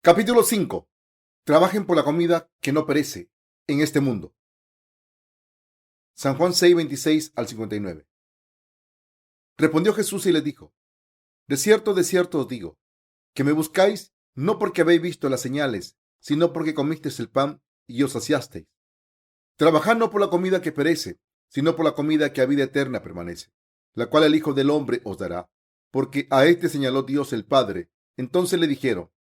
Capítulo 5. Trabajen por la comida que no perece en este mundo. San Juan 6, 26 al 59. Respondió Jesús y les dijo: de cierto os digo, que me buscáis no porque habéis visto las señales, sino porque comisteis el pan y os saciasteis. Trabajad no por la comida que perece, sino por la comida que a vida eterna permanece, la cual el Hijo del Hombre os dará, porque a éste señaló Dios el Padre. Entonces le dijeron: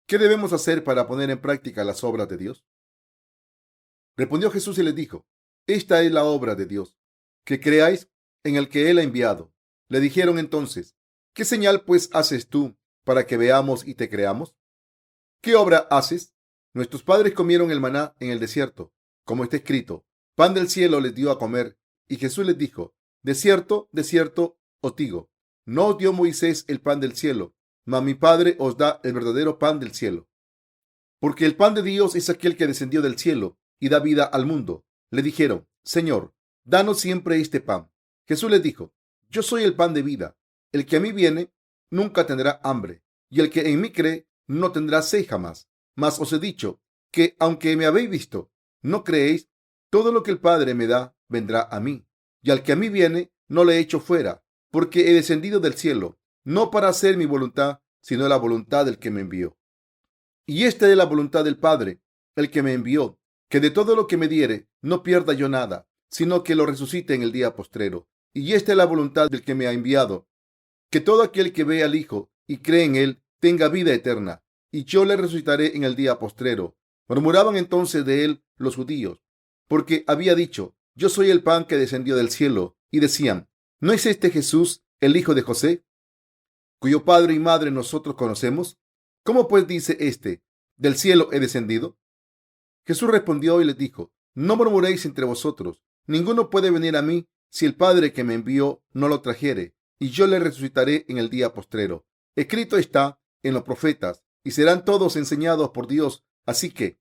¿qué debemos hacer para poner en práctica las obras de Dios? Respondió Jesús y les dijo: esta es la obra de Dios, que creáis en el que Él ha enviado. Le dijeron entonces: ¿qué señal pues haces tú para que veamos y te creamos? ¿Qué obra haces? Nuestros padres comieron el maná en el desierto, como está escrito: pan del cielo les dio a comer. Y Jesús les dijo: de cierto os digo, no os dio Moisés el pan del cielo, mas mi Padre os da el verdadero pan del cielo. Porque el pan de Dios es aquel que descendió del cielo y da vida al mundo. Le dijeron: Señor, danos siempre este pan. Jesús les dijo: yo soy el pan de vida. El que a mí viene nunca tendrá hambre, y el que en mí cree no tendrá sed jamás. Mas os he dicho que, aunque me habéis visto, no creéis. Todo lo que el Padre me da vendrá a mí, y al que a mí viene no le echo fuera, porque he descendido del cielo, no para hacer mi voluntad, sino la voluntad del que me envió. Y esta es la voluntad del Padre, el que me envió, que de todo lo que me diere no pierda yo nada, sino que lo resucite en el día postrero. Y esta es la voluntad del que me ha enviado, que todo aquel que ve al Hijo y cree en él tenga vida eterna, y yo le resucitaré en el día postrero. Murmuraban entonces de él los judíos, porque había dicho: yo soy el pan que descendió del cielo, y decían: ¿no es este Jesús, el hijo de José, cuyo padre y madre nosotros conocemos? ¿Cómo pues dice éste: del cielo he descendido? Jesús respondió y les dijo: no murmuréis entre vosotros. Ninguno puede venir a mí si el Padre que me envió no lo trajere, y yo le resucitaré en el día postrero. Escrito está en los profetas, y serán todos enseñados por Dios. Así que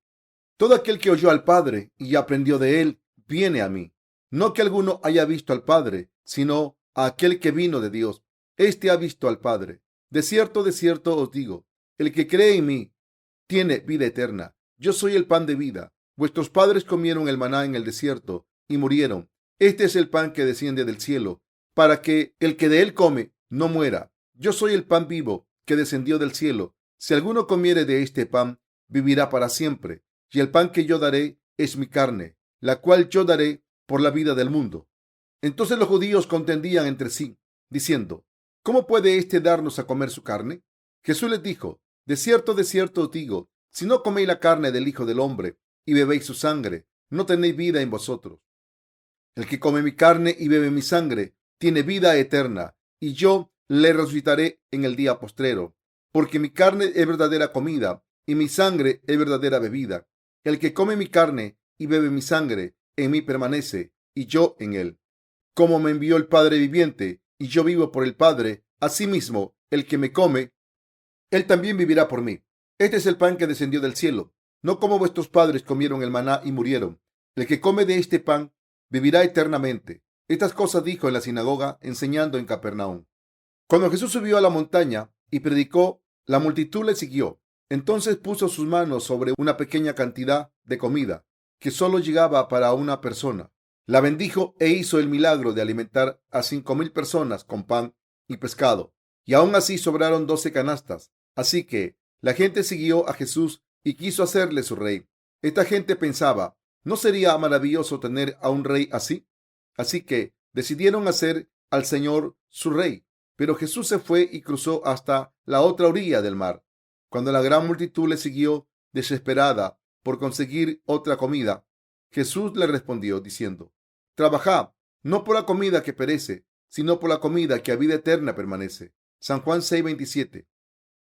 todo aquel que oyó al Padre y aprendió de él, viene a mí. No que alguno haya visto al Padre, sino a aquel que vino de Dios. Este ha visto al Padre. De cierto os digo, el que cree en mí tiene vida eterna. Yo soy el pan de vida. Vuestros padres comieron el maná en el desierto y murieron. Este es el pan que desciende del cielo, para que el que de él come no muera. Yo soy el pan vivo que descendió del cielo. Si alguno comiere de este pan, vivirá para siempre. Y el pan que yo daré es mi carne, la cual yo daré por la vida del mundo. Entonces los judíos contendían entre sí, diciendo: ¿cómo puede éste darnos a comer su carne? Jesús les dijo: de cierto os digo, si no coméis la carne del Hijo del Hombre y bebéis su sangre, no tenéis vida en vosotros. El que come mi carne y bebe mi sangre tiene vida eterna, y yo le resucitaré en el día postrero, porque mi carne es verdadera comida y mi sangre es verdadera bebida. El que come mi carne y bebe mi sangre, en mí permanece, y yo en él. Como me envió el Padre viviente, y yo vivo por el Padre, asimismo el que me come, él también vivirá por mí. Este es el pan que descendió del cielo, no como vuestros padres comieron el maná y murieron. El que come de este pan vivirá eternamente. Estas cosas dijo en la sinagoga, enseñando en Capernaum. Cuando Jesús subió a la montaña y predicó, la multitud le siguió. Entonces puso sus manos sobre una pequeña cantidad de comida, que solo llegaba para una persona. La bendijo e hizo el milagro de alimentar a 5,000 personas con pan y pescado. Y aún así sobraron 12 canastas. Así que la gente siguió a Jesús y quiso hacerle su rey. Esta gente pensaba: ¿no sería maravilloso tener a un rey así? Así que decidieron hacer al Señor su rey. Pero Jesús se fue y cruzó hasta la otra orilla del mar. Cuando la gran multitud le siguió, desesperada por conseguir otra comida, Jesús le respondió diciendo: trabajad no por la comida que perece, sino por la comida que a vida eterna permanece. San Juan 6:27.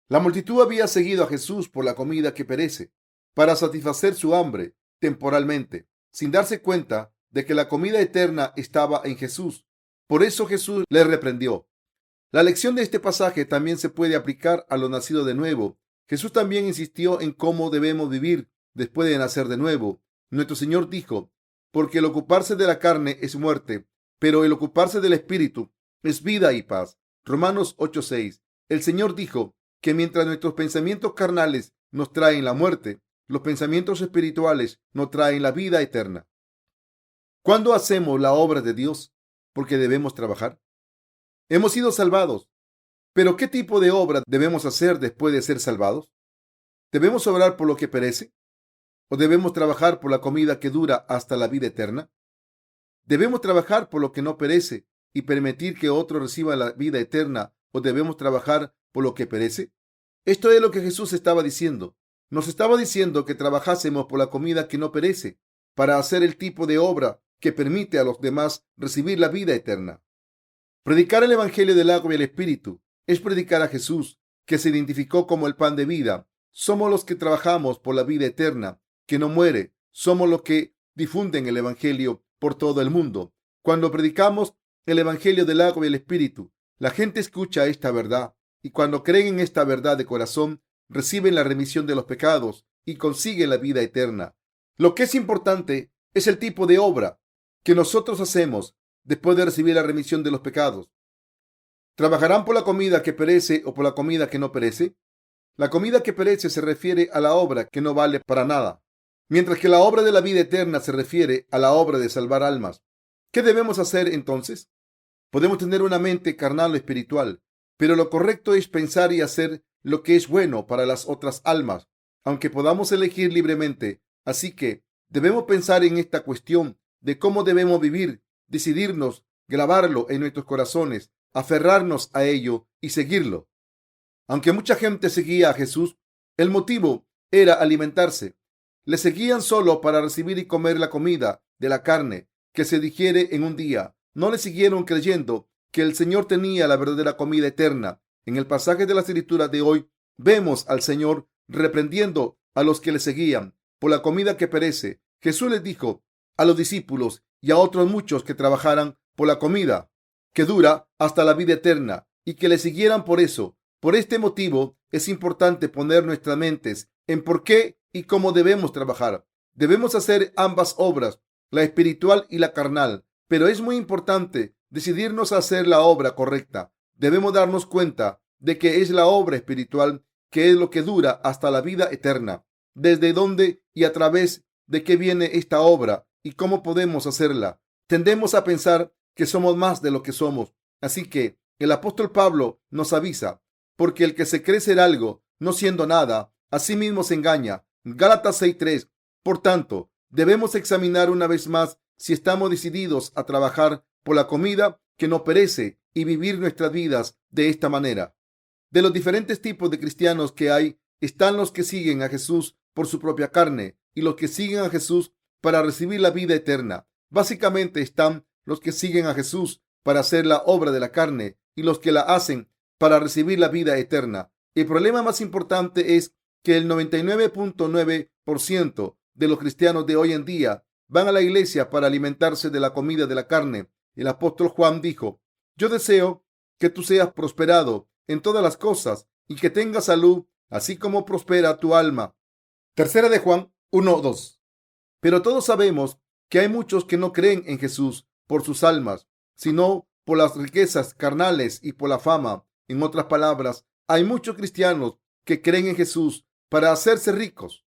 La multitud había seguido a Jesús por la comida que perece, para satisfacer su hambre temporalmente, sin darse cuenta de que la comida eterna estaba en Jesús. Por eso Jesús les reprendió. La lección de este pasaje también se puede aplicar a los nacidos de nuevo. Jesús también insistió en cómo debemos vivir después de nacer de nuevo. Nuestro Señor dijo: porque el ocuparse de la carne es muerte, pero el ocuparse del Espíritu es vida y paz. Romanos 8:6. El Señor dijo que mientras nuestros pensamientos carnales nos traen la muerte. Los pensamientos espirituales nos traen la vida eterna. ¿Cuándo hacemos la obra de Dios? Porque debemos trabajar. Hemos sido salvados. Pero ¿qué tipo de obra debemos hacer después de ser salvados? ¿Debemos obrar por lo que perece? ¿O debemos trabajar por la comida que dura hasta la vida eterna? ¿Debemos trabajar por lo que no perece y permitir que otro reciba la vida eterna? ¿O debemos trabajar por lo que perece? Esto es lo que Jesús estaba diciendo. Nos estaba diciendo que trabajásemos por la comida que no perece, para hacer el tipo de obra que permite a los demás recibir la vida eterna. Predicar el Evangelio del agua y el Espíritu es predicar a Jesús, que se identificó como el pan de vida. Somos los que trabajamos por la vida eterna, que no muere. Somos los que difunden el Evangelio por todo el mundo. Cuando predicamos el Evangelio del agua y el Espíritu, la gente escucha esta verdad, y cuando creen en esta verdad de corazón, reciben la remisión de los pecados y consiguen la vida eterna. Lo que es importante es el tipo de obra que nosotros hacemos después de recibir la remisión de los pecados. ¿Trabajarán por la comida que perece o por la comida que no perece? La comida que perece se refiere a la obra que no vale para nada, mientras que la obra de la vida eterna se refiere a la obra de salvar almas. ¿Qué debemos hacer entonces? Podemos tener una mente carnal o espiritual, pero lo correcto es pensar y hacer lo que es bueno para las otras almas, aunque podamos elegir libremente. Así que debemos pensar en esta cuestión de cómo debemos vivir, decidirnos, grabarlo en nuestros corazones, aferrarnos a ello y seguirlo. Aunque mucha gente seguía a Jesús, el motivo era alimentarse. Le seguían solo para recibir y comer la comida de la carne que se digiere en un día. No le siguieron creyendo que el Señor tenía la verdadera comida eterna. En el pasaje de la Escritura de hoy vemos al Señor reprendiendo a los que le seguían por la comida que perece. Jesús les dijo a los discípulos y a otros muchos que trabajaran por la comida que dura hasta la vida eterna y que le siguieran por eso. Por este motivo es importante poner nuestras mentes en por qué y cómo debemos trabajar. Debemos hacer ambas obras, la espiritual y la carnal, pero es muy importante decidirnos a hacer la obra correcta. Debemos darnos cuenta de que es la obra espiritual que es lo que dura hasta la vida eterna. ¿Desde dónde y a través de qué viene esta obra y cómo podemos hacerla? Tendemos a pensar que somos más de lo que somos. Así que el apóstol Pablo nos avisa, porque el que se cree ser algo, no siendo nada, a sí mismo se engaña. Gálatas 6:3. Por tanto, debemos examinar una vez más si estamos decididos a trabajar por la comida que no perece y vivir nuestras vidas de esta manera. De los diferentes tipos de cristianos que hay, están los que siguen a Jesús por su propia carne y los que siguen a Jesús para recibir la vida eterna. Básicamente están los que siguen a Jesús para hacer la obra de la carne y los que la hacen para recibir la vida eterna. El problema más importante es que el 99.9% de los cristianos de hoy en día van a la iglesia para alimentarse de la comida de la carne. El apóstol Juan dijo: yo deseo que tú seas prosperado en todas las cosas y que tengas salud, así como prospera tu alma. Tercera de Juan 1:2. Pero todos sabemos que hay muchos que no creen en Jesús por sus almas, sino por las riquezas carnales y por la fama. En otras palabras, hay muchos cristianos que creen en Jesús para hacerse ricos,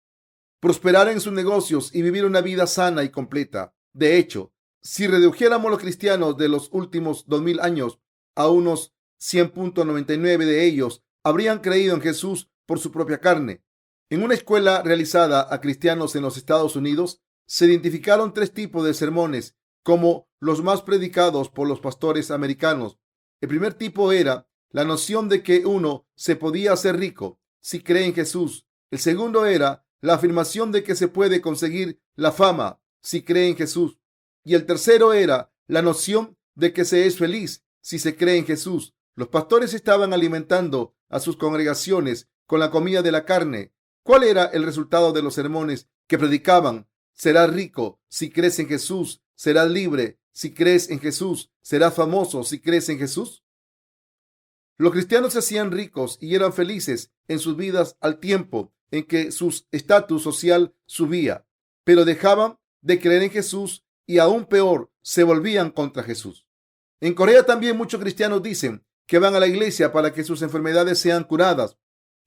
prosperar en sus negocios y vivir una vida sana y completa. De hecho, si redujéramos los cristianos de los últimos 2000 años a unos 100.99 de ellos habrían creído en Jesús por su propia carne. En una escuela realizada a cristianos en los Estados Unidos, se identificaron 3 tipos de sermones como los más predicados por los pastores americanos. El primer tipo era la noción de que uno se podía hacer rico si cree en Jesús. El segundo era la afirmación de que se puede conseguir la fama si cree en Jesús. Y el tercero era la noción de que se es feliz si se cree en Jesús. Los pastores estaban alimentando a sus congregaciones con la comida de la carne. ¿Cuál era el resultado de los sermones que predicaban? Serás rico si crees en Jesús. Serás libre si crees en Jesús. Serás famoso si crees en Jesús. Los cristianos se hacían ricos y eran felices en sus vidas al tiempo en que su estatus social subía, pero dejaban de creer en Jesús y aún peor, se volvían contra Jesús. En Corea también muchos cristianos dicen que van a la iglesia para que sus enfermedades sean curadas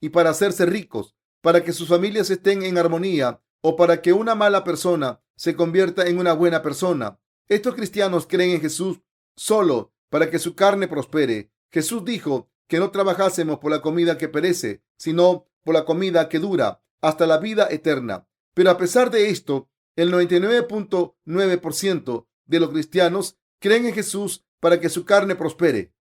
y para hacerse ricos. para que sus familias estén en armonía o para que una mala persona se convierta en una buena persona. Estos cristianos creen en Jesús solo para que su carne prospere. Jesús dijo que no trabajásemos por la comida que perece, sino por la comida que dura hasta la vida eterna. Pero a pesar de esto, el 99.9% de los cristianos creen en Jesús para que su carne prospere.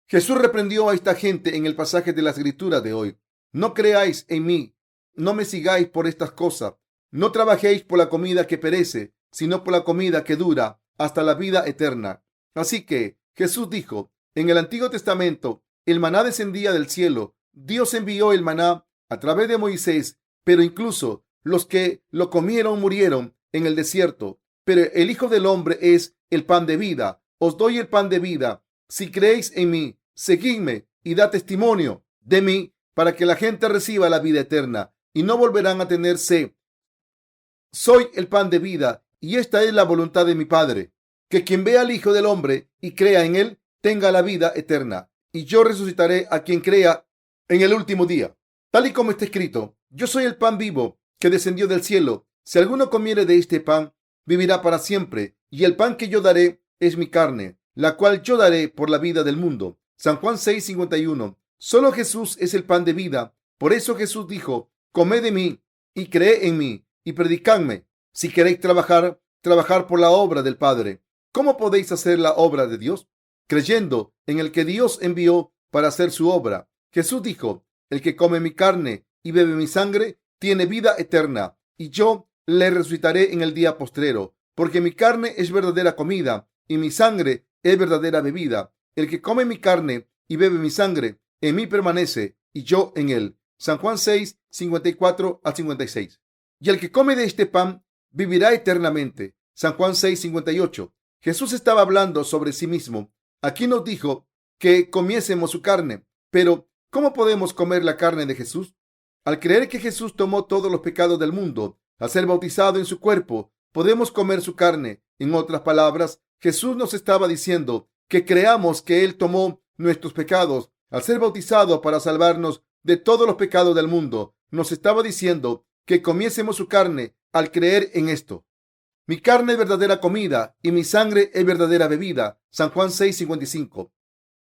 Jesús reprendió a esta gente en el pasaje de la Escritura de hoy. No creáis en mí, no me sigáis por estas cosas. No trabajéis por la comida que perece, sino por la comida que dura hasta la vida eterna. Así que Jesús dijo, en el Antiguo Testamento, el maná descendía del cielo. Dios envió el maná a través de Moisés, pero incluso los que lo comieron murieron en el desierto. Pero el Hijo del Hombre es el pan de vida. Os doy el pan de vida. Si creéis en mí, seguidme y da testimonio de mí para que la gente reciba la vida eterna y no volverán a tener sed. Soy el pan de vida y esta es la voluntad de mi Padre, que quien vea al Hijo del Hombre y crea en él, tenga la vida eterna. Y yo resucitaré a quien crea en el último día. Tal y como está escrito, yo soy el pan vivo que descendió del cielo. Si alguno comiere de este pan, vivirá para siempre. Y el pan que yo daré es mi carne, la cual yo daré por la vida del mundo. San Juan 6:51. Solo Jesús es el pan de vida. Por eso Jesús dijo, comed de mí y creed en mí y predicadme. Si queréis trabajar por la obra del Padre. ¿Cómo podéis hacer la obra de Dios? Creyendo en el que Dios envió para hacer su obra. Jesús dijo, el que come mi carne y bebe mi sangre tiene vida eterna, y yo le resucitaré en el día postrero, porque mi carne es verdadera comida y mi sangre es verdadera bebida. El que come mi carne y bebe mi sangre, en mí permanece y yo en él. San Juan 6:54-56. Y el que come de este pan vivirá eternamente. San Juan 6:58. Jesús estaba hablando sobre sí mismo. Aquí nos dijo que comiésemos su carne. Pero, ¿cómo podemos comer la carne de Jesús? Al creer que Jesús tomó todos los pecados del mundo, al ser bautizado en su cuerpo, podemos comer su carne. En otras palabras, Jesús nos estaba diciendo que creamos que Él tomó nuestros pecados al ser bautizado para salvarnos de todos los pecados del mundo. Nos estaba diciendo que comiésemos su carne al creer en esto. Mi carne es verdadera comida y mi sangre es verdadera bebida. San Juan 6:55.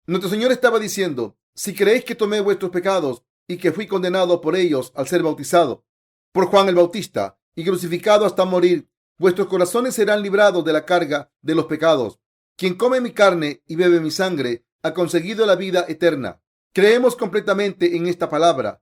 Nuestro Señor estaba diciendo, si creéis que tomé vuestros pecados y que fui condenado por ellos al ser bautizado por Juan el Bautista y crucificado hasta morir, vuestros corazones serán librados de la carga de los pecados. Quien come mi carne y bebe mi sangre ha conseguido la vida eterna. Creemos completamente en esta palabra.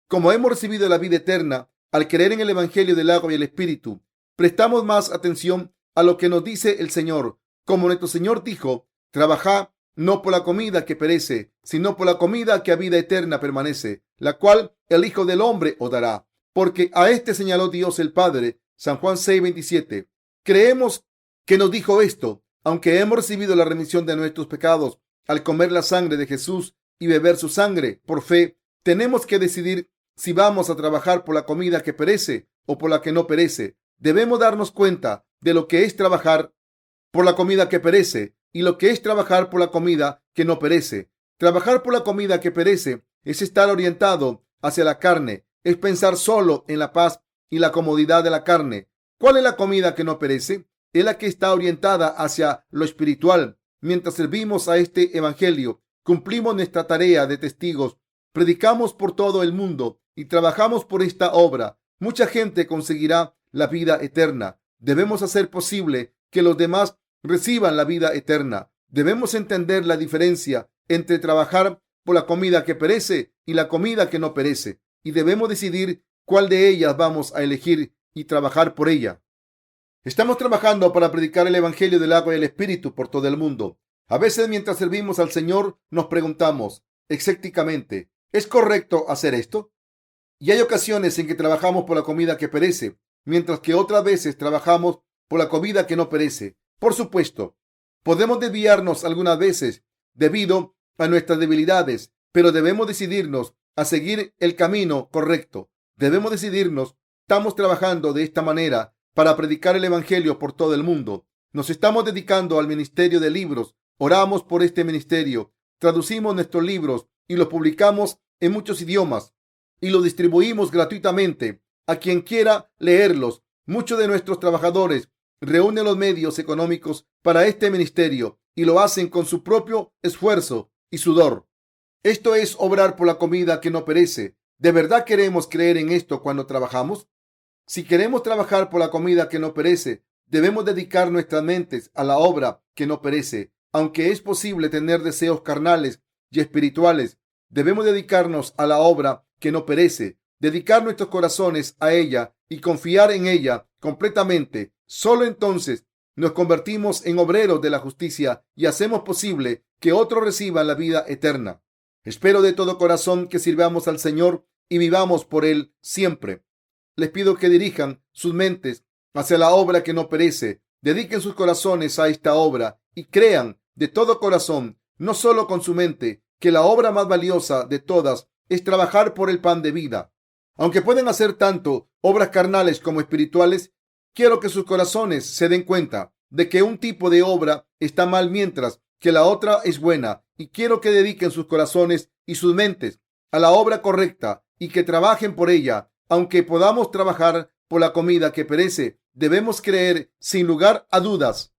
Como hemos recibido la vida eterna al creer en el Evangelio del agua y el Espíritu, prestamos más atención a lo que nos dice el Señor. Como nuestro Señor dijo, trabajad no por la comida que perece, sino por la comida que a vida eterna permanece, la cual el Hijo del Hombre os dará. Porque a este señaló Dios el Padre. San Juan 6:27. Creemos que nos dijo esto, aunque hemos recibido la remisión de nuestros pecados al comer la sangre de Jesús y beber su sangre por fe. Tenemos que decidir si vamos a trabajar por la comida que perece o por la que no perece. Debemos darnos cuenta de lo que es trabajar por la comida que perece y lo que es trabajar por la comida que no perece. Trabajar por la comida que perece es estar orientado hacia la carne, es pensar solo en la paz y la comodidad de la carne. ¿Cuál es la comida que no perece? Es la que está orientada hacia lo espiritual. Mientras servimos a este evangelio, cumplimos nuestra tarea de testigos, predicamos por todo el mundo y trabajamos por esta obra. Mucha gente conseguirá la vida eterna. Debemos hacer posible que los demás reciban la vida eterna. Debemos entender la diferencia entre trabajar por la comida que perece y la comida que no perece, y debemos decidir cuál de ellas vamos a elegir y trabajar por ella. Estamos trabajando para predicar el Evangelio del agua y el Espíritu por todo el mundo. A veces, mientras servimos al Señor, nos preguntamos escépticamente, ¿es correcto hacer esto? Y hay ocasiones en que trabajamos por la comida que perece, mientras que otras veces trabajamos por la comida que no perece. Por supuesto, podemos desviarnos algunas veces debido a nuestras debilidades, pero debemos decidirnos a seguir el camino correcto. Debemos decidirnos, estamos trabajando de esta manera para predicar el Evangelio por todo el mundo. Nos estamos dedicando al ministerio de libros. Oramos por este ministerio, traducimos nuestros libros y los publicamos en muchos idiomas. y los distribuimos gratuitamente a quien quiera leerlos. Muchos de nuestros trabajadores reúnen los medios económicos para este ministerio y lo hacen con su propio esfuerzo y sudor. Esto es obrar por la comida que no perece. ¿De verdad queremos creer en esto cuando trabajamos? Si queremos trabajar por la comida que no perece, debemos dedicar nuestras mentes a la obra que no perece. Aunque es posible tener deseos carnales y espirituales, debemos dedicarnos a la obra que no perece, dedicar nuestros corazones a ella y confiar en ella completamente. Solo entonces nos convertimos en obreros de la justicia y hacemos posible que otros reciban la vida eterna. Espero de todo corazón que sirvamos al Señor y vivamos por Él siempre. Les pido que dirijan sus mentes hacia la obra que no perece, dediquen sus corazones a esta obra y crean de todo corazón, no solo con su mente, que la obra más valiosa de todas es trabajar por el pan de vida. Aunque pueden hacer tanto obras carnales como espirituales, quiero que sus corazones se den cuenta de que un tipo de obra está mal mientras que la otra es buena, y quiero que dediquen sus corazones y sus mentes a la obra correcta y que trabajen por ella. Aunque podamos trabajar por la comida que perece, debemos creer sin lugar a dudas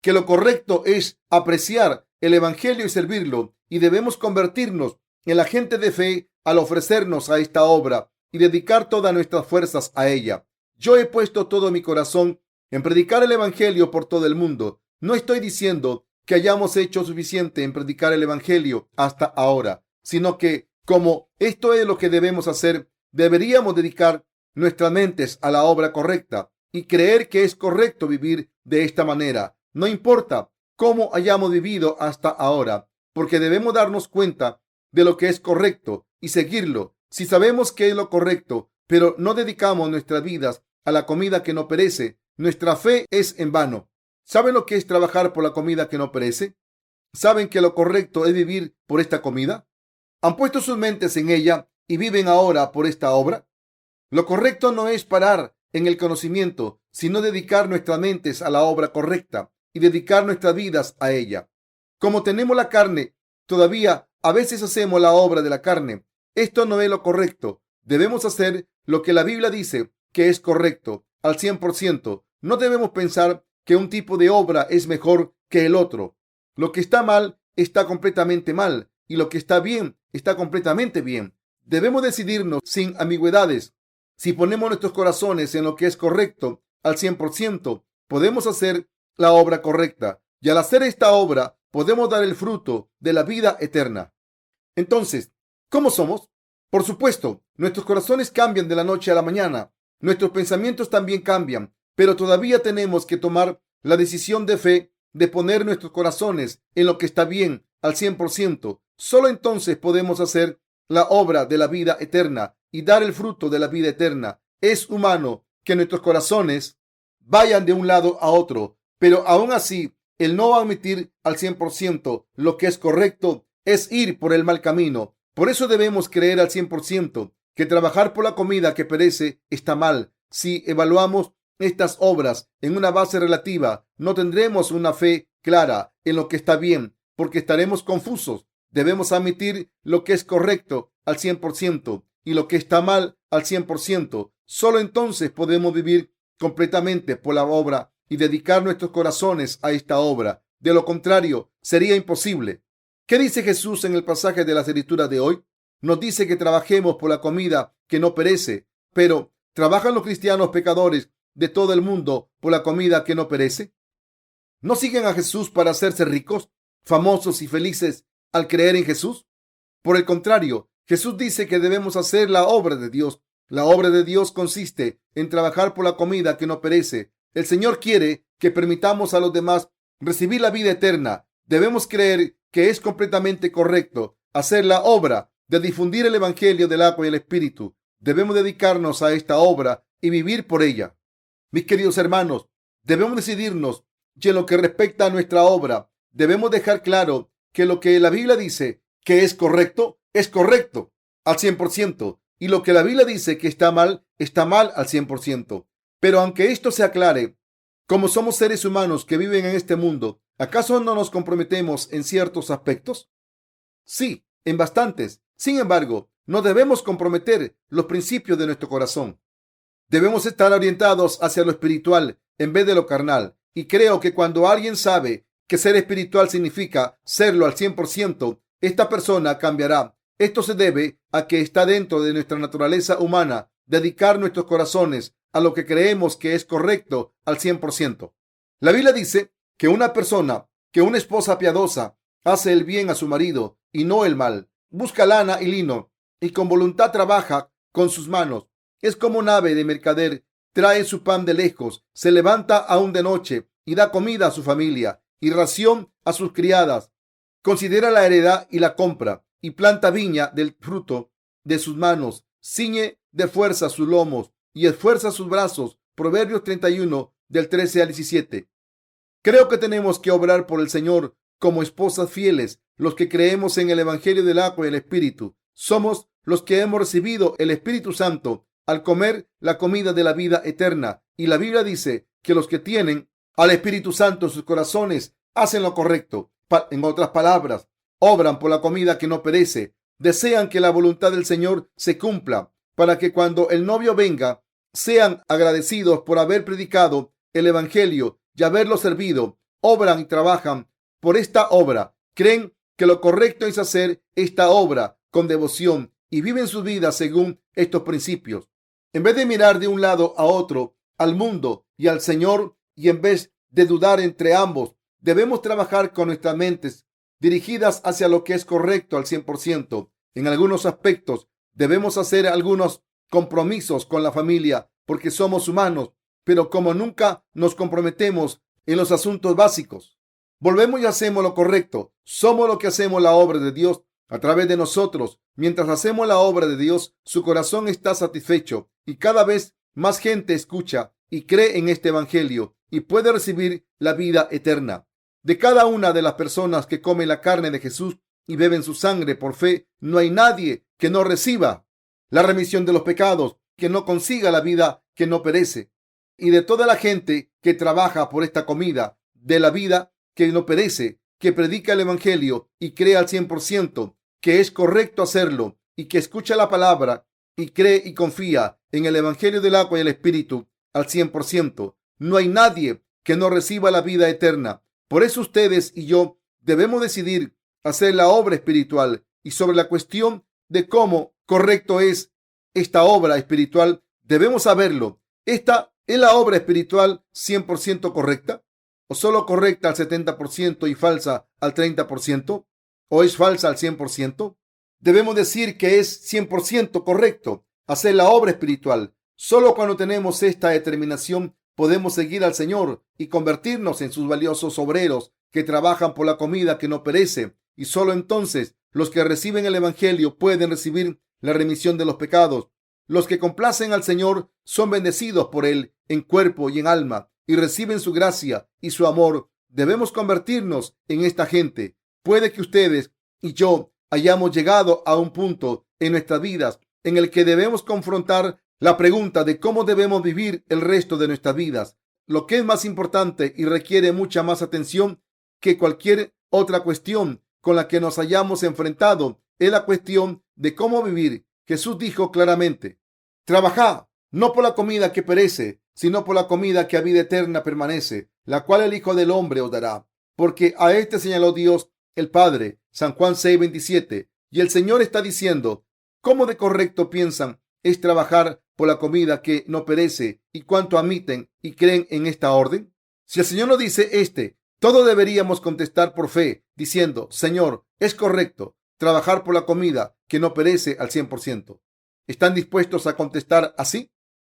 que lo correcto es apreciar el Evangelio y servirlo, y debemos convertirnos en la gente de fe al ofrecernos a esta obra y dedicar todas nuestras fuerzas a ella. Yo he puesto todo mi corazón en predicar el Evangelio por todo el mundo. No estoy diciendo que hayamos hecho suficiente en predicar el Evangelio hasta ahora, sino que, como esto es lo que debemos hacer, deberíamos dedicar nuestras mentes a la obra correcta y creer que es correcto vivir de esta manera. No importa cómo hayamos vivido hasta ahora, porque debemos darnos cuenta de lo que es correcto y seguirlo. Si sabemos que es lo correcto, pero no dedicamos nuestras vidas a la comida que no perece, nuestra fe es en vano. ¿Saben lo que es trabajar por la comida que no perece? ¿Saben que lo correcto es vivir por esta comida? ¿Han puesto sus mentes en ella y viven ahora por esta obra? Lo correcto no es parar en el conocimiento, sino dedicar nuestras mentes a la obra correcta y dedicar nuestras vidas a ella. Como tenemos la carne, todavía a veces hacemos la obra de la carne. Esto no es lo correcto. Debemos hacer lo que la Biblia dice que es correcto al 100%. No debemos pensar que un tipo de obra es mejor que el otro. Lo que está mal está completamente mal y lo que está bien está completamente bien. Debemos decidirnos sin ambigüedades. Si ponemos nuestros corazones en lo que es correcto al 100%, podemos hacer la obra correcta, y al hacer esta obra podemos dar el fruto de la vida eterna. Entonces, ¿cómo somos? Por supuesto, nuestros corazones cambian de la noche a la mañana. Nuestros pensamientos también cambian, pero todavía tenemos que tomar la decisión de fe de poner nuestros corazones en lo que está bien al 100%. Solo entonces podemos hacer la obra de la vida eterna y dar el fruto de la vida eterna. Es humano que nuestros corazones vayan de un lado a otro, pero aún así, el no admitir al 100% lo que es correcto es ir por el mal camino. Por eso debemos creer al 100% que trabajar por la comida que perece está mal. Si evaluamos estas obras en una base relativa, no tendremos una fe clara en lo que está bien, porque estaremos confusos. Debemos admitir lo que es correcto al 100% y lo que está mal al 100%. Solo entonces podemos vivir completamente por la obra y dedicar nuestros corazones a esta obra. De lo contrario, sería imposible. ¿Qué dice Jesús en el pasaje de las Escrituras de hoy? Nos dice que trabajemos por la comida que no perece, pero ¿trabajan los cristianos pecadores de todo el mundo por la comida que no perece? ¿No siguen a Jesús para hacerse ricos, famosos y felices al creer en Jesús? Por el contrario, Jesús dice que debemos hacer la obra de Dios. La obra de Dios consiste en trabajar por la comida que no perece. El Señor quiere que permitamos a los demás recibir la vida eterna. Debemos creer que es completamente correcto hacer la obra de difundir el Evangelio del agua y el Espíritu. Debemos dedicarnos a esta obra y vivir por ella. Mis queridos hermanos, debemos decidirnos y en lo que respecta a nuestra obra, debemos dejar claro que lo que la Biblia dice que es correcto al 100%, y lo que la Biblia dice que está mal al 100%. Pero aunque esto se aclare, como somos seres humanos que viven en este mundo, ¿acaso no nos comprometemos en ciertos aspectos? Sí, en bastantes. Sin embargo, no debemos comprometer los principios de nuestro corazón. Debemos estar orientados hacia lo espiritual en vez de lo carnal. Y creo que cuando alguien sabe que ser espiritual significa serlo al 100%, esta persona cambiará. Esto se debe a que está dentro de nuestra naturaleza humana dedicar nuestros corazones a lo que creemos que es correcto al 100%. La Biblia dice que una esposa piadosa hace el bien a su marido y no el mal. Busca lana y lino y con voluntad trabaja con sus manos. Es como un ave de mercader, trae su pan de lejos, se levanta aún de noche y da comida a su familia y ración a sus criadas. Considera la heredad y la compra y planta viña del fruto de sus manos. Ciñe de fuerza sus lomos y esfuerza sus brazos. Proverbios 31 del 13 al 17. Creo que tenemos que obrar por el Señor como esposas fieles, los que creemos en el Evangelio del agua y el Espíritu. Somos los que hemos recibido el Espíritu Santo al comer la comida de la vida eterna. Y la Biblia dice que los que tienen al Espíritu Santo en sus corazones hacen lo correcto. En otras palabras, obran por la comida que no perece. Desean que la voluntad del Señor se cumpla para que cuando el novio venga sean agradecidos por haber predicado el Evangelio y haberlo servido. Obran y trabajan por esta obra. Creen que lo correcto es hacer esta obra con devoción y viven sus vidas según estos principios. En vez de mirar de un lado a otro, al mundo y al Señor, y en vez de dudar entre ambos, debemos trabajar con nuestras mentes dirigidas hacia lo que es correcto al 100%. En algunos aspectos debemos hacer algunos compromisos con la familia porque somos humanos, pero como nunca nos comprometemos en los asuntos básicos, volvemos y hacemos lo correcto. Somos lo que hacemos la obra de Dios a través de nosotros. Mientras hacemos la obra de Dios, su corazón está satisfecho y cada vez más gente escucha y cree en este Evangelio y puede recibir la vida eterna. De cada una de las personas que comen la carne de Jesús y beben su sangre por fe, no hay nadie que no reciba la remisión de los pecados, que no consiga la vida que no perece. Y de toda la gente que trabaja por esta comida de la vida que no perece, que predica el Evangelio y cree al 100% que es correcto hacerlo, y que escucha la palabra y cree y confía en el Evangelio del agua y el Espíritu al 100%, no hay nadie que no reciba la vida eterna. Por eso ustedes y yo debemos decidir hacer la obra espiritual. Y sobre la cuestión de cómo correcto es esta obra espiritual, debemos saberlo. ¿Esta es la obra espiritual 100% correcta? ¿O solo correcta al 70% y falsa al 30%? ¿O es falsa al 100%? Debemos decir que es 100% correcto hacer la obra espiritual. Solo cuando tenemos esta determinación podemos seguir al Señor y convertirnos en sus valiosos obreros que trabajan por la comida que no perece. Y solo entonces los que reciben el Evangelio pueden recibir la remisión de los pecados. Los que complacen al Señor son bendecidos por Él en cuerpo y en alma y reciben su gracia y su amor. Debemos convertirnos en esta gente. Puede que ustedes y yo hayamos llegado a un punto en nuestras vidas en el que debemos confrontar la pregunta de cómo debemos vivir el resto de nuestras vidas. Lo que es más importante y requiere mucha más atención que cualquier otra cuestión con la que nos hayamos enfrentado es la cuestión de cómo vivir. Jesús dijo claramente: trabajad no por la comida que perece, sino por la comida que a vida eterna permanece, la cual el Hijo del Hombre os dará. Porque a este señaló Dios el Padre. San Juan 6:27. Y el Señor está diciendo: ¿cómo de correcto piensan es trabajar por la comida que no perece y cuánto admiten y creen en esta orden? Si el Señor nos dice todos deberíamos contestar por fe, diciendo: Señor, es correcto trabajar por la comida que no perece al 100%. ¿Están dispuestos a contestar así?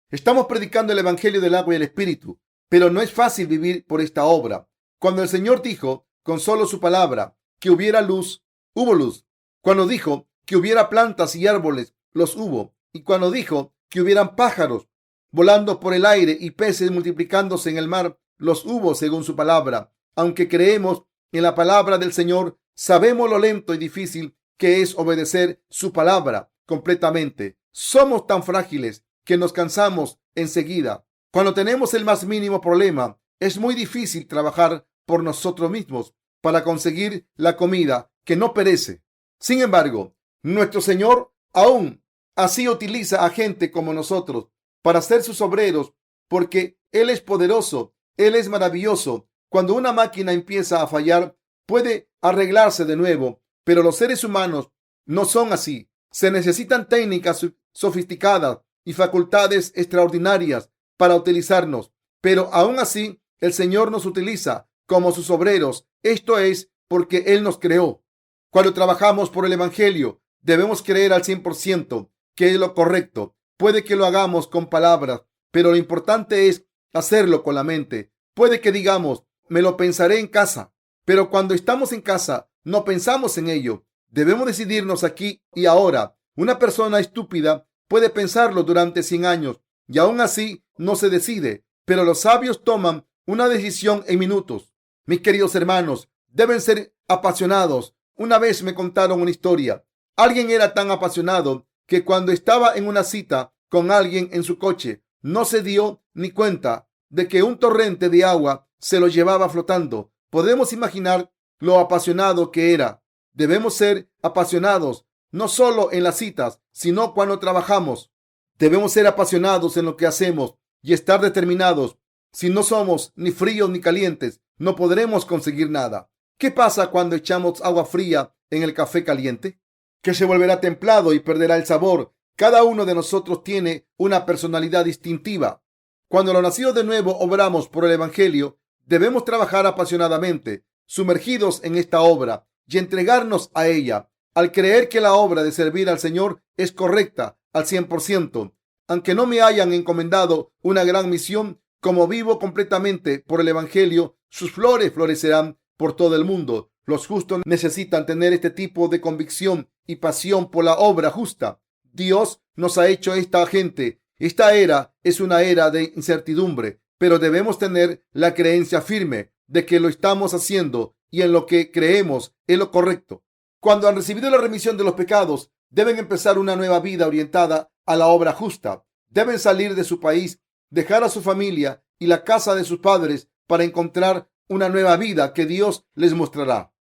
Estamos predicando el Evangelio del agua y el Espíritu, pero no es fácil vivir por esta obra. Cuando el Señor dijo con solo su palabra que hubiera luz, hubo luz. Cuando dijo que hubiera plantas y árboles, los hubo. Y cuando dijo que hubieran pájaros volando por el aire y peces multiplicándose en el mar, los hubo según su palabra. Aunque creemos en la palabra del Señor, sabemos lo lento y difícil que es obedecer su palabra completamente. Somos tan frágiles que nos cansamos enseguida. Cuando tenemos el más mínimo problema, es muy difícil trabajar por nosotros mismos para conseguir la comida que no perece. Sin embargo, nuestro Señor Aún así utiliza a gente como nosotros para ser sus obreros, porque Él es poderoso, Él es maravilloso. Cuando una máquina empieza a fallar, puede arreglarse de nuevo, pero los seres humanos no son así. Se necesitan técnicas sofisticadas y facultades extraordinarias para utilizarnos, pero aún así el Señor nos utiliza como sus obreros. Esto es porque Él nos creó. Cuando trabajamos por el Evangelio, debemos creer al 100% que es lo correcto. Puede que lo hagamos con palabras, pero lo importante es hacerlo con la mente. Puede que digamos, me lo pensaré en casa, pero cuando estamos en casa, no pensamos en ello. Debemos decidirnos aquí y ahora. Una persona estúpida puede pensarlo durante 100 años y aún así no se decide, pero los sabios toman una decisión en minutos. Mis queridos hermanos, deben ser apasionados. Una vez me contaron una historia. Alguien era tan apasionado que cuando estaba en una cita con alguien en su coche, no se dio ni cuenta de que un torrente de agua se lo llevaba flotando. Podemos imaginar lo apasionado que era. Debemos ser apasionados no solo en las citas, sino cuando trabajamos. Debemos ser apasionados en lo que hacemos y estar determinados. Si no somos ni fríos ni calientes, no podremos conseguir nada. ¿Qué pasa cuando echamos agua fría en el café caliente? Que se volverá templado y perderá el sabor. Cada uno de nosotros tiene una personalidad distintiva. Cuando los nacidos de nuevo obramos por el Evangelio, debemos trabajar apasionadamente, sumergidos en esta obra y entregarnos a ella. Al creer que la obra de servir al Señor es correcta al 100%, aunque no me hayan encomendado una gran misión, como vivo completamente por el Evangelio, sus flores florecerán por todo el mundo. Los justos necesitan tener este tipo de convicción y pasión por la obra justa. Dios nos ha hecho esta gente. Esta era es una era de incertidumbre, pero debemos tener la creencia firme de que lo estamos haciendo y en lo que creemos es lo correcto. Cuando han recibido la remisión de los pecados, deben empezar una nueva vida orientada a la obra justa. Deben salir de su país, dejar a su familia y la casa de sus padres para encontrar una nueva vida que Dios les mostrará.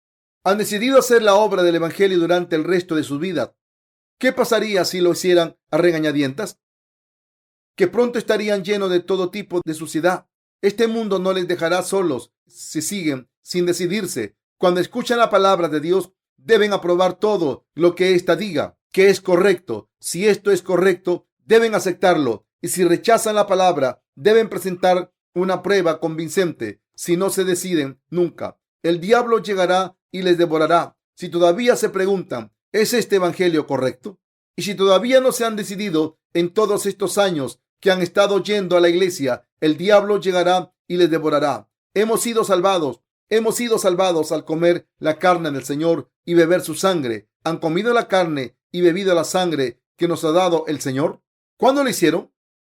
Han decidido hacer la obra del Evangelio durante el resto de sus vidas. ¿Qué pasaría si lo hicieran a regañadientas? Que pronto estarían llenos de todo tipo de suciedad. Este mundo no les dejará solos si siguen sin decidirse. Cuando escuchan la palabra de Dios, deben aprobar todo lo que ésta diga que es correcto. Si esto es correcto, deben aceptarlo. Y si rechazan la palabra, deben presentar una prueba convincente. Si no se deciden nunca, el diablo llegará y les devorará. Si todavía se preguntan, ¿es este evangelio correcto? Y si todavía no se han decidido en todos estos años que han estado yendo a la iglesia, el diablo llegará y les devorará. Hemos sido salvados al comer la carne del Señor y beber su sangre. ¿Han comido la carne y bebido la sangre que nos ha dado el Señor? ¿Cuándo lo hicieron?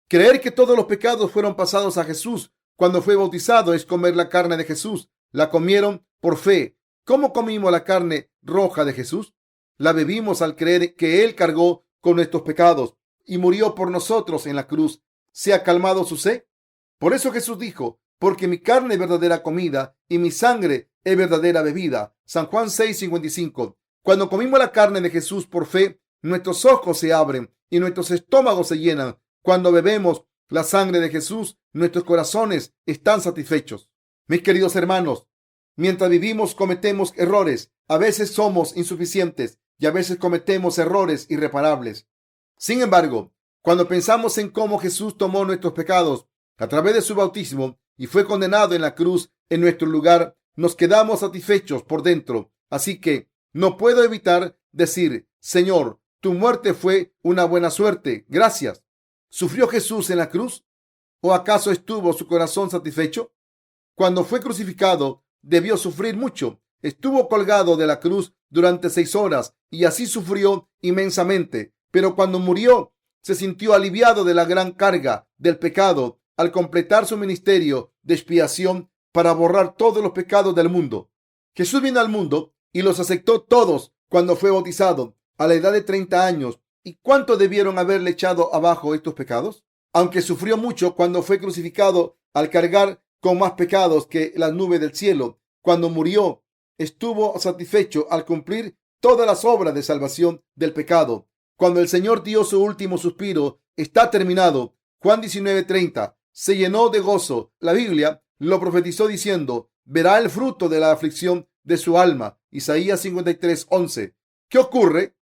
Creer que todos los pecados fueron pasados a Jesús cuando fue bautizado es comer la carne de Jesús. La comieron por fe. ¿Cómo comimos la carne roja de Jesús? La bebimos al creer que Él cargó con nuestros pecados y murió por nosotros en la cruz. ¿Se ha calmado su sed? Por eso Jesús dijo, porque mi carne es verdadera comida y mi sangre es verdadera bebida. San Juan 6:55. Cuando comimos la carne de Jesús por fe, nuestros ojos se abren y nuestros estómagos se llenan. Cuando bebemos la sangre de Jesús, nuestros corazones están satisfechos. Mis queridos hermanos, mientras vivimos cometemos errores. A veces somos insuficientes y a veces cometemos errores irreparables. Sin embargo, cuando pensamos en cómo Jesús tomó nuestros pecados a través de su bautismo y fue condenado en la cruz en nuestro lugar, nos quedamos satisfechos por dentro. Así que no puedo evitar decir, Señor, tu muerte fue una buena suerte. Gracias. ¿Sufrió Jesús en la cruz? ¿O acaso estuvo su corazón satisfecho? Cuando fue crucificado, debió sufrir mucho. Estuvo colgado de la cruz durante 6 horas y así sufrió inmensamente. Pero cuando murió, se sintió aliviado de la gran carga del pecado al completar su ministerio de expiación para borrar todos los pecados del mundo. Jesús vino al mundo y los aceptó todos cuando fue bautizado a la edad de 30 años. ¿Y cuánto debieron haberle echado abajo estos pecados? Aunque sufrió mucho cuando fue crucificado al cargar con más pecados que las nubes del cielo, cuando murió, estuvo satisfecho al cumplir todas las obras de salvación del pecado. cuando el Señor dio su último suspiro, está terminado, Juan 19:30, se llenó de gozo. La Biblia lo profetizó diciendo, verá el fruto de la aflicción de su alma. Isaías 53:11. ¿Qué ocurre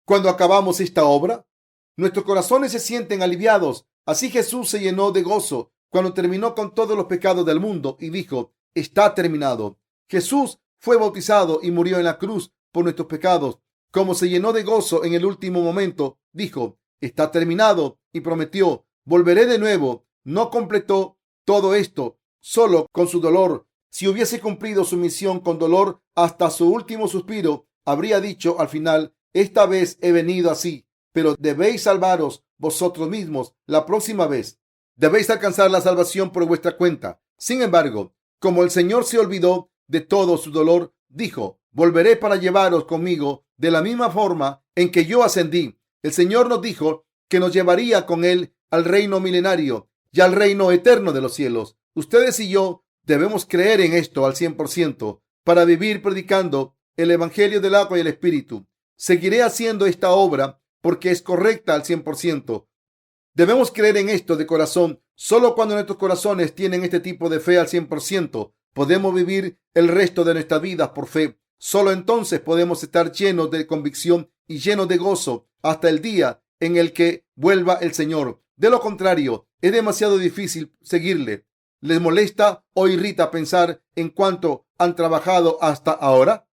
cuando acabamos esta obra? Nuestros corazones se sienten aliviados. Así Jesús se llenó de gozo cuando terminó con todos los pecados del mundo y dijo, está terminado. Jesús fue bautizado y murió en la cruz por nuestros pecados. Como se llenó de gozo en el último momento, dijo, está terminado, y prometió, volveré de nuevo. No completó todo esto solo con su dolor. Si hubiese cumplido su misión con dolor hasta su último suspiro, habría dicho al final, esta vez he venido así, pero debéis salvaros vosotros mismos la próxima vez. Debéis alcanzar la salvación por vuestra cuenta. Sin embargo, como el Señor se olvidó de todo su dolor, dijo, volveré para llevaros conmigo de la misma forma en que yo ascendí. El Señor nos dijo que nos llevaría con Él al reino milenario y al reino eterno de los cielos. Ustedes y yo debemos creer en esto al 100% para vivir predicando el Evangelio del agua y el Espíritu. Seguiré haciendo esta obra porque es correcta al 100%. Debemos creer en esto de corazón. Solo cuando nuestros corazones tienen este tipo de fe al 100%, podemos vivir el resto de nuestras vidas por fe. Solo entonces podemos estar llenos de convicción y llenos de gozo hasta el día en el que vuelva el Señor. De lo contrario, es demasiado difícil seguirle. ¿Les molesta o irrita pensar en cuánto han trabajado hasta ahora?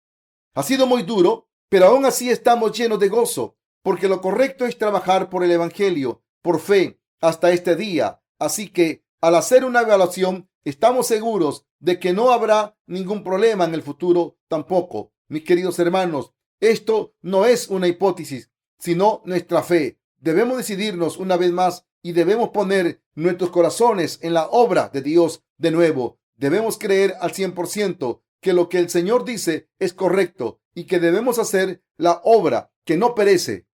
Ha sido muy duro, pero aún así estamos llenos de gozo, porque lo correcto es trabajar por el Evangelio, por fe, hasta este día. Así que, al hacer una evaluación, estamos seguros de que no habrá ningún problema en el futuro tampoco. Mis queridos hermanos, esto no es una hipótesis, sino nuestra fe. Debemos decidirnos una vez más y debemos poner nuestros corazones en la obra de Dios de nuevo. Debemos creer al 100% que lo que el Señor dice es correcto y que debemos hacer la obra que no perece.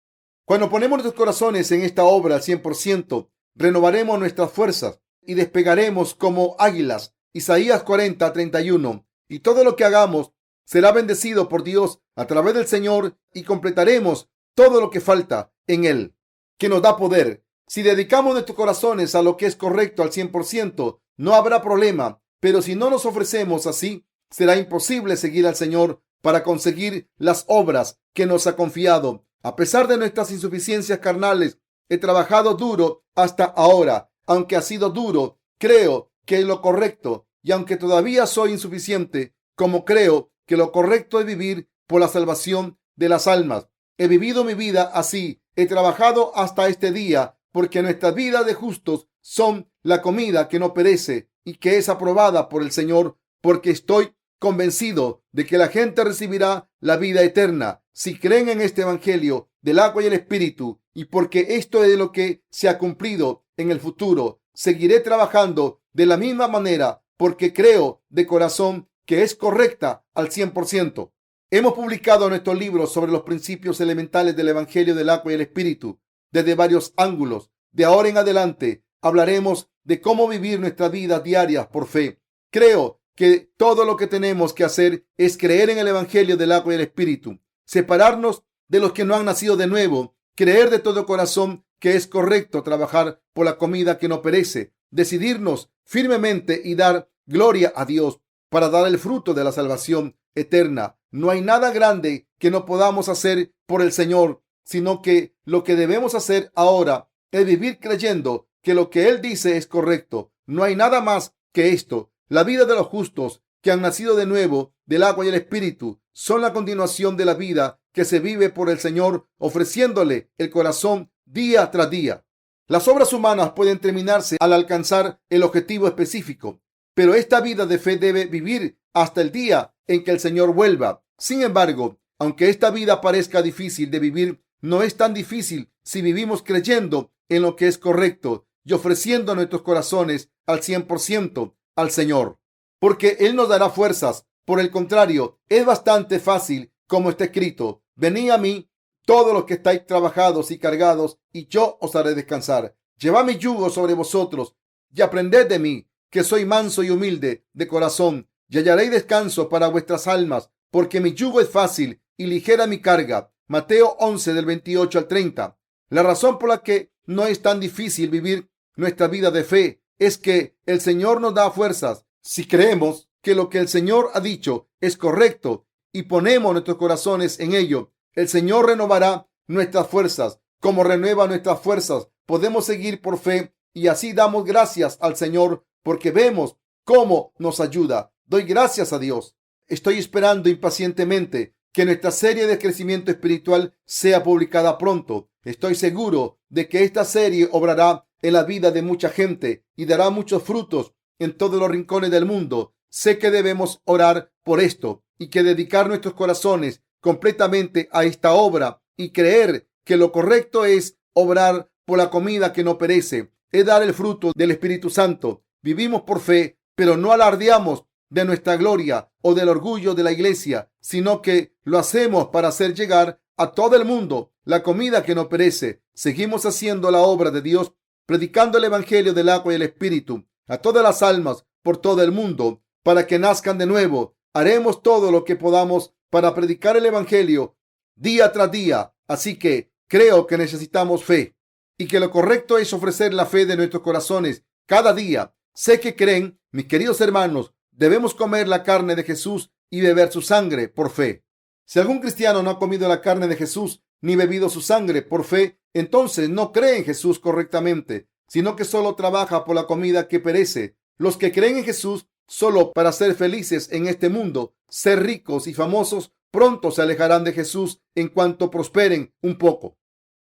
Cuando ponemos nuestros corazones en esta obra al 100%, renovaremos nuestras fuerzas y despegaremos como águilas. Isaías 40:31. Y todo lo que hagamos será bendecido por Dios a través del Señor y completaremos todo lo que falta en Él, que nos da poder. Si dedicamos nuestros corazones a lo que es correcto al 100%, no habrá problema. Pero si no nos ofrecemos así, será imposible seguir al Señor para conseguir las obras que nos ha confiado. A pesar de nuestras insuficiencias carnales, he trabajado duro hasta ahora. Aunque ha sido duro, creo que es lo correcto. Y aunque todavía soy insuficiente, como creo que lo correcto es vivir por la salvación de las almas. He vivido mi vida así. He trabajado hasta este día, porque nuestras vidas de justos son la comida que no perece y que es aprobada por el Señor, porque estoy convencido de que la gente recibirá la vida eterna si creen en este Evangelio del agua y el Espíritu, y porque esto es lo que se ha cumplido en el futuro. Seguiré trabajando de la misma manera porque creo de corazón que es correcta al 100%. Hemos publicado nuestros libros sobre los principios elementales del Evangelio del agua y el Espíritu desde varios ángulos. De ahora en adelante hablaremos de cómo vivir nuestras vidas diarias por fe. Creo que todo lo que tenemos que hacer es creer en el Evangelio del agua y el Espíritu, separarnos de los que no han nacido de nuevo, creer de todo corazón que es correcto trabajar por la comida que no perece, decidirnos firmemente y dar gloria a Dios para dar el fruto de la salvación eterna. No hay nada grande que no podamos hacer por el Señor, sino que lo que debemos hacer ahora es vivir creyendo que lo que Él dice es correcto. No hay nada más que esto. La vida de los justos que han nacido de nuevo del agua y el Espíritu son la continuación de la vida que se vive por el Señor, ofreciéndole el corazón día tras día. Las obras humanas pueden terminarse al alcanzar el objetivo específico, pero esta vida de fe debe vivir hasta el día en que el Señor vuelva. Sin embargo, aunque esta vida parezca difícil de vivir, no es tan difícil si vivimos creyendo en lo que es correcto y ofreciendo nuestros corazones al 100% al Señor, porque Él nos dará fuerzas. Por el contrario, es bastante fácil, como está escrito, venid a mí todos los que estáis trabajados y cargados, y yo os haré descansar. Llevad mi yugo sobre vosotros y aprended de mí, que soy manso y humilde de corazón, y hallaréis descanso para vuestras almas, porque mi yugo es fácil y ligera mi carga. Mateo 11 del 28 al 30. La razón por la que no es tan difícil vivir nuestra vida de fe es que el Señor nos da fuerzas. Si creemos que lo que el Señor ha dicho es correcto y ponemos nuestros corazones en ello, el Señor renovará nuestras fuerzas. Como renueva nuestras fuerzas, podemos seguir por fe y así damos gracias al Señor porque vemos cómo nos ayuda. Doy gracias a Dios. Estoy esperando impacientemente que nuestra serie de crecimiento espiritual sea publicada pronto. Estoy seguro de que esta serie obrará en la vida de mucha gente y dará muchos frutos en todos los rincones del mundo. Sé que debemos orar por esto y que dedicar nuestros corazones completamente a esta obra y creer que lo correcto es obrar por la comida que no perece, es dar el fruto del Espíritu Santo. Vivimos por fe, pero no alardeamos de nuestra gloria o del orgullo de la iglesia, sino que lo hacemos para hacer llegar a todo el mundo la comida que no perece. Seguimos haciendo la obra de Dios, predicando el evangelio del agua y el Espíritu a todas las almas por todo el mundo para que nazcan de nuevo. Haremos todo lo que podamos para predicar el evangelio día tras día. Así que creo que necesitamos fe y que lo correcto es ofrecer la fe de nuestros corazones cada día. Sé que creen, mis queridos hermanos, debemos comer la carne de Jesús y beber su sangre por fe. Si algún cristiano no ha comido la carne de Jesús ni bebido su sangre por fe, entonces no cree en Jesús correctamente, sino que solo trabaja por la comida que perece. Los que creen en Jesús solo para ser felices en este mundo, ser ricos y famosos, pronto se alejarán de Jesús en cuanto prosperen un poco.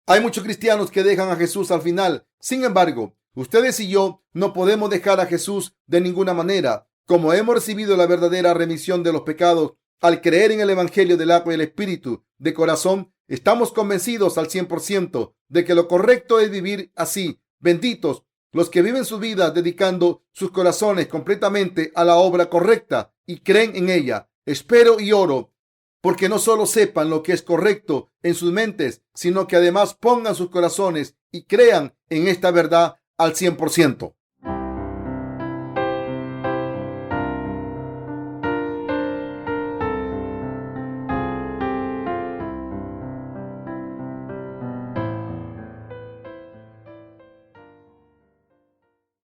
Hay muchos cristianos que dejan a Jesús al final. Sin embargo, ustedes y yo no podemos dejar a Jesús de ninguna manera. Como hemos recibido la verdadera remisión de los pecados al creer en el Evangelio del agua y el Espíritu de corazón, estamos convencidos al 100% de que lo correcto es vivir así. Benditos los que viven su vida dedicando sus corazones completamente a la obra correcta y creen en ella. Espero y oro porque no solo sepan lo que es correcto en sus mentes, sino que además pongan sus corazones y crean en esta verdad al 100%.